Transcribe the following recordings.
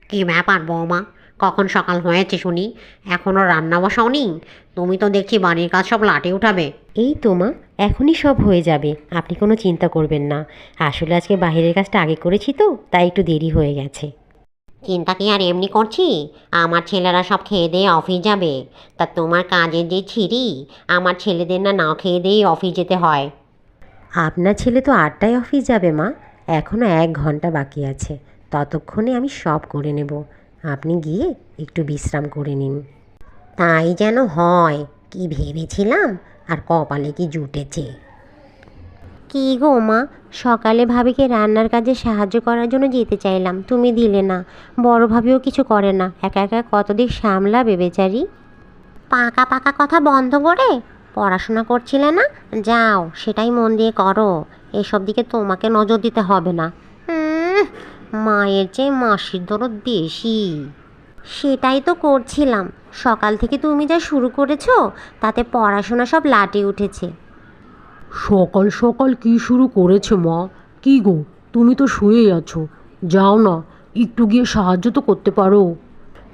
কি ব্যাপার বৌমা, কখন সকাল হয়েছে শুনি, এখনও রান্না বসাওনি? তুমি তো দেখছি বাড়ির কাজ সব লাটে উঠাবে। এই তো মা, এখনই সব হয়ে যাবে, আপনি কোনো চিন্তা করবেন না। আসলে আজকে বাইরের কাজটা আগে করেছি তো, তাই একটু দেরি হয়ে গেছে। চিন্তা কি আর এমনি করছি, আমার ছেলেরা সব খেয়ে দিয়ে অফিস যাবে, তা তোমার কাজের যে ছিরি, আমার ছেলেদের না খেয়ে দিয়েই অফিস যেতে হয়। আপনার ছেলে তো 8টায় অফিস যাবে মা, এখনও 1 ঘন্টা বাকি আছে, ততক্ষণে আমি সব করে নেব। আপনি গিয়ে একটু বিশ্রাম করে নিন। তাই যেন হয়, কি ভেবেছিলাম আর কপালে কি জুটেছে। কী গো মা, সকালে ভাবিকে রান্নার কাজে সাহায্য করার জন্য যেতে চাইলাম, তুমি দিলে না। বড় ভাবিও কিছু করে না, একা একা কতদিন সামলাবে বেচারি। পাকা পাকা কথা বন্ধ করে পড়াশোনা করছিলে না, যাও সেটাই মন দিয়ে করো, এসব দিকে তোমাকে নজর দিতে হবে না। মায়ের চেয়ে মাসির দরদ বেশি। সেটাই তো করছিলাম, সকাল থেকে তুমি যা শুরু করেছো তাতে পড়াশোনা সব লাটে উঠেছে। সকাল সকাল কি শুরু করেছে মা? কি গো, তুমি তো শুয়েই আছো, যাও না, একটু গিয়ে সাহায্য তো করতে পারো।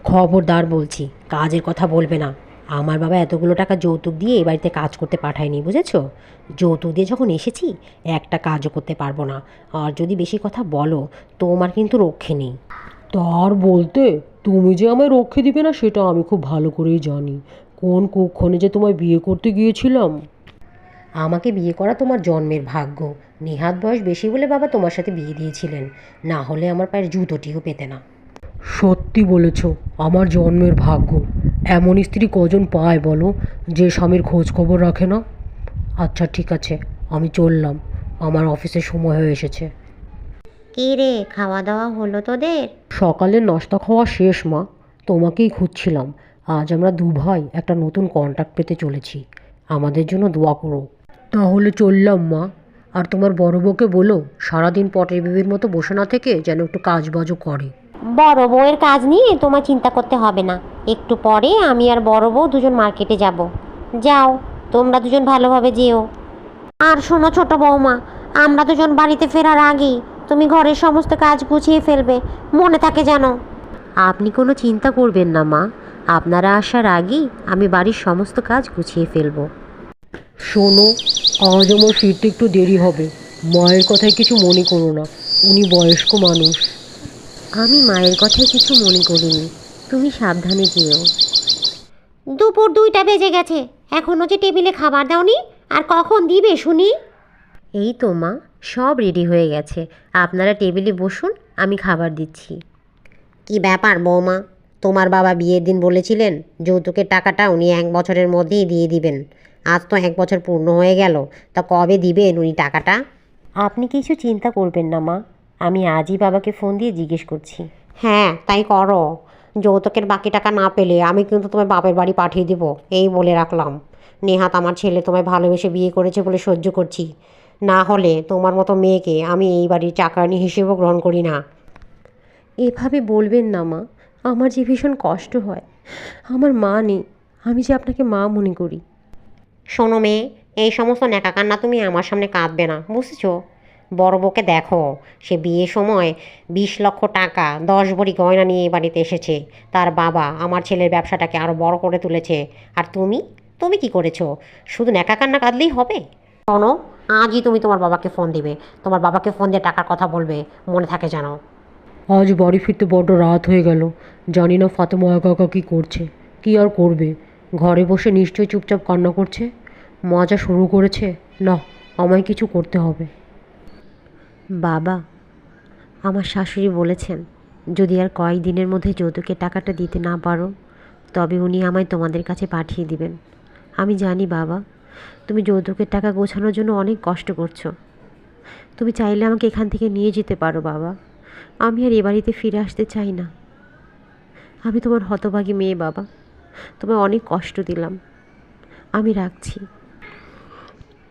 খবরদার বলছি, কাজের কথা বলবে না। আমার বাবা এতগুলো টাকা যৌতুক দিয়ে এ বাড়িতে কাজ করতে পাঠায়নি, বুঝেছো? যৌতুক দিয়ে যখন এসেছি, একটা কাজও করতে পারবো না। আর যদি বেশি কথা বলো, তোমার কিন্তু রক্ষে নেই। তার বলতে, তুমি যে আমায় রক্ষে দিবে না সেটা আমি খুব ভালো করেই জানি। কোন কুক্ষণে যে তোমায় বিয়ে করতে গিয়েছিলাম। আমাকে বিয়ে করা তোমার জন্মের ভাগ্য। নেহাত বয়স বেশি বলে বাবা তোমার সাথে বিয়ে দিয়েছিলেন, না হলে আমার পায়ের জুতোটিও পেতে না। সত্যি বলেছ, আমার জন্মের ভাগ্য। এমন স্ত্রী কজন পায় বলো, যে স্বামীর খোঁজ খবর রাখে না। আচ্ছা ঠিক আছে, আমি চললাম, আমার অফিসের সময় হয়ে এসেছে। কি রে, খাওয়া দাওয়া হলো তোদের? সকালের নাস্তা খাওয়া শেষ মা, তোমাকেই খুঁজছিলাম। আজ আমরা দু ভাই একটা নতুন কন্ট্রাক্ট পেতে চলেছি, আমাদের জন্য দোয়া করো। তাহলে চললাম মা। আর তোমার বড় বউকে বলো সারাদিন পটের বিবির মতো বসে না থেকে যেন একটু কাজবাজও করে। বড় বউয়ের কাজ নিয়ে তোমার চিন্তা করতে হবে না, একটু পরে আমি আর বড় বউ দুজন মার্কেটে যাব। যাও, তোমরা দুজন ভালোভাবে যেও। আর শোনো ছোট বৌমা, আমরা দুজন বাড়িতে ফেরার আগেই তুমি ঘরের সমস্ত কাজ গুছিয়ে ফেলবে, মনে থাকে যেন। আপনি কোনো চিন্তা করবেন না মা, আপনারা আসার আগেই আমি বাড়ির সমস্ত কাজ গুছিয়ে ফেলবো। শোনো, আজ আমার ফিরতে একটু দেরি হবে, মায়ের কথায় কিছু মনে করো না, উনি বয়স্ক মানুষ। আমি মায়ের কথায় কিছু মনে করিনি, তুমি সাবধানে যেও। দুপুর 2টা বেজে গেছে, এখনও যে টেবিলে খাবার দাওনি, আর কখন দিবে শুনি? এই তো মা, সব রেডি হয়ে গেছে, আপনারা টেবিলে বসুন, আমি খাবার দিচ্ছি। কি ব্যাপার বৌমা, তোমার বাবা বিয়ের দিন বলেছিলেন যৌতুকের টাকাটা উনি 1 বছরের মধ্যেই দিয়ে দিবেন। আজ তো 1 বছর পূর্ণ হয়ে গেল, তা কবে দিবেন উনি টাকাটা? আপনি কিছু চিন্তা করবেন না মা, আমি আজই বাবাকে ফোন দিয়ে জিজ্ঞেস করছি। হ্যাঁ তাই করো, যৌতুকের বাকি টাকা না পেলে আমি কিন্তু তোমার বাপের বাড়ি পাঠিয়ে দেব, এই বলে রাখলাম। নেহাত আমার ছেলে তোমায় ভালোবেসে বিয়ে করেছে বলে সহ্য করছি, না হলে তোমার মতো মেয়েকে আমি এই বাড়ির চাকরানি হিসেবেও গ্রহণ করি না। এভাবে বলবেন না মা, আমার যে ভীষণ কষ্ট হয়, আমার মা নেই, আমি যে আপনাকে মা মনে করি। শোনো মেয়ে, এই সমস্ত ন্যাকা কান্না তুমি আমার সামনে কাঁদবে না, বুঝেছো? বড় বউকে দেখো, সে বিয়ের সময় 20 লক্ষ টাকা 10 ভরি গয়না নিয়ে এই বাড়িতে এসেছে। তার বাবা আমার ছেলের ব্যবসাটাকে আরও বড় করে তুলেছে, আর তুমি তুমি কি করেছো? শুধু ন্যাকা কান্না কাঁদলেই হবে? শোনো, আজই তুমি তোমার বাবাকে ফোন দিবে, তোমার বাবাকে ফোন দিয়ে টাকার কথা বলবে, মনে থাকে জানো। আজ বাড়ি ফিরতে বড্ড রাত হয়ে গেল, জানি না ফাতেমা একা একা কী করছে। কী আর করবে, ঘরে বসে নিশ্চয়ই চুপচাপ কান্না করছে। মজা শুরু করেছে, না, আমায় কিছু করতে হবে। বাবা, আমার শাশুড়ি বলেছেন যদি আর কয়েকদিনের মধ্যে যৌতুকের টাকাটা দিতে না পারো, তবে উনি আমায় তোমাদের কাছে পাঠিয়ে দিবেন। আমি জানি বাবা, তুমি যৌতুকের টাকা গোছানোর জন্য অনেক কষ্ট করছো। তুমি চাইলে আমাকে এখান থেকে নিয়ে যেতে পারো বাবা, আমি আর এ বাড়িতে ফিরে আসতে চাই না। আমি তোমার হতভাগী মেয়ে বাবা, তোমায় অনেক কষ্ট দিলাম, আমি রাখছি।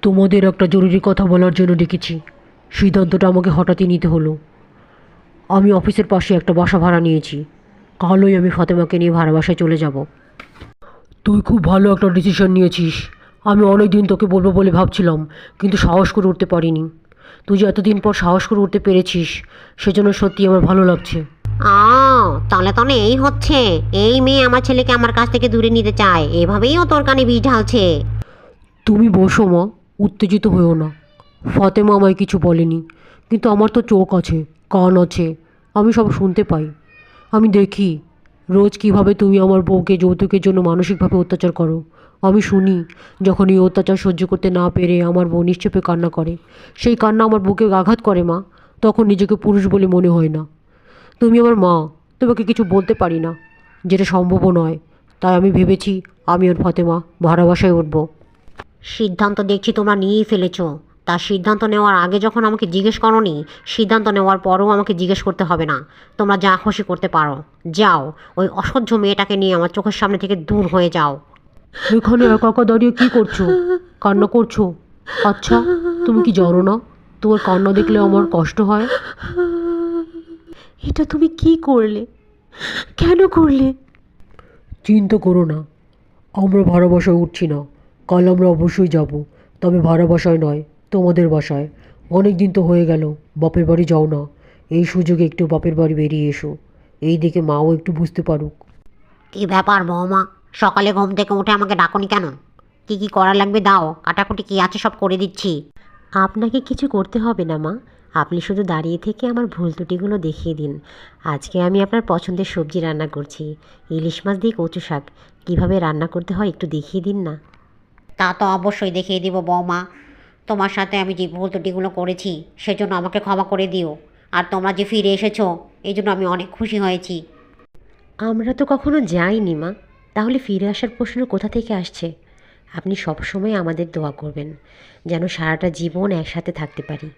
তোমাদের একটা জরুরি কথা বলার জন্য ডেকেছি। সিদ্ধান্তটা আমাকে হঠাৎই নিতে হলো। আমি অফিসের পাশে একটা বাসা ভাড়া নিয়েছি, কালই আমি ফাতেমাকে নিয়ে ভাড়া বাসায় চলে যাব। তুই খুব ভালো একটা ডিসিশন নিয়েছিস। আমি অনেক দিন তোকে বলবো বলে ভাবছিলাম, কিন্তু সাহস করে উঠতে পারিনি। তুই যে এতদিন পর সাহস করে উঠতে পেরেছিস সেজন্য সত্যি আমার ভালো লাগছে। তাহলে তাহলে এই হচ্ছে, এই মেয়ে আমার ছেলেকে আমার কাছ থেকে দূরে নিতে চায়, এভাবেই ও তোর কানে বিষ ঢালছে। তুমি বসো মা, উত্তেজিত হয়েও না। ফাতেমা আমায় কিছু বলেনি, কিন্তু আমার তো চোখ আছে, কান আছে, আমি সব শুনতে পাই। আমি দেখি রোজ কিভাবে তুমি আমার বউকে যৌতুকের জন্য মানসিকভাবে অত্যাচার করো। আমি শুনি যখন এই অত্যাচার সহ্য করতে না পেরে আমার বউ নিশ্চেপে কান্না করে। সেই কান্না আমার বুকে আঘাত করে মা, তখন নিজেকে পুরুষ বলে মনে হয় না। তুমি আমার মা, তোমাকে কিছু বলতে পারি না, যেটা সম্ভবও নয়। তাই আমি ভেবেছি আমি ওর ফাতেমা ভাড়া বাসায় উঠবো। সিদ্ধান্ত দেখছি তোমরা নিয়েই ফেলেছ। তার সিদ্ধান্ত নেওয়ার আগে যখন আমাকে জিজ্ঞেস করোনি, সিদ্ধান্ত নেওয়ার পরেও আমাকে জিজ্ঞেস করতে হবে না। তোমরা যা খুশি করতে পারো, যাও। ওই অসহ্য মেয়েটাকে নিয়ে আমার চোখের সামনে থেকে দূর হয়ে যাও। এখানে একা একা দাঁড়িয়ে কী করছো? কান্না করছো? আচ্ছা, তুমি কি জানো না তোমার কান্না দেখলে আমার কষ্ট হয়? এটা তুমি কি করলে? কেন করলে? চিন্তা করো না, আমরা ভাড়া বাসায় উঠছি না। কাল আমরা অবশ্যই যাব, তবে ভাড়া বাসায় নয়, তোমাদের বাসায়। অনেক দিন তো হয়ে গেল বাপের বাড়ি যাও না। এই সুযোগে একটু বাপের বাড়ি বেরিয়ে এসো, এই দিকে মাও একটু বুঝতে পারুক। কি ব্যাপার বৌমা, সকালে ঘুম থেকে উঠে আমাকে ডাকনি কেন? কি কি করা লাগবে দাও, কাটাকুটি কি আছে সব করে দিচ্ছি। আপনাকে কিছু করতে হবে না মা, আপনি শুধু দাঁড়িয়ে থেকে আমার ভুল ত্রুটিগুলো দেখিয়ে দিন। আজকে আমি আপনার পছন্দের সবজি রান্না করছি, ইলিশ মাছ দিয়ে কচু শাক। কীভাবে রান্না করতে হয় একটু দেখিয়ে দিন না। তা তো অবশ্যই দেখিয়ে দিব বৌমা। তোমার সাথে আমি যে ভুল ত্রুটিগুলো করেছি সেজন্য আমাকে ক্ষমা করে দিও। আর তোমরা যে ফিরে এসেছো এই জন্য আমি অনেক খুশি হয়েছি। আমরা তো কখনো যাইনি মা, তাহলে ফিরে আসার প্রশ্ন কোথা থেকে আসছে? আপনি সবসময় আমাদের দোয়া করবেন যেন সারাটা জীবন একসাথে থাকতে পারি।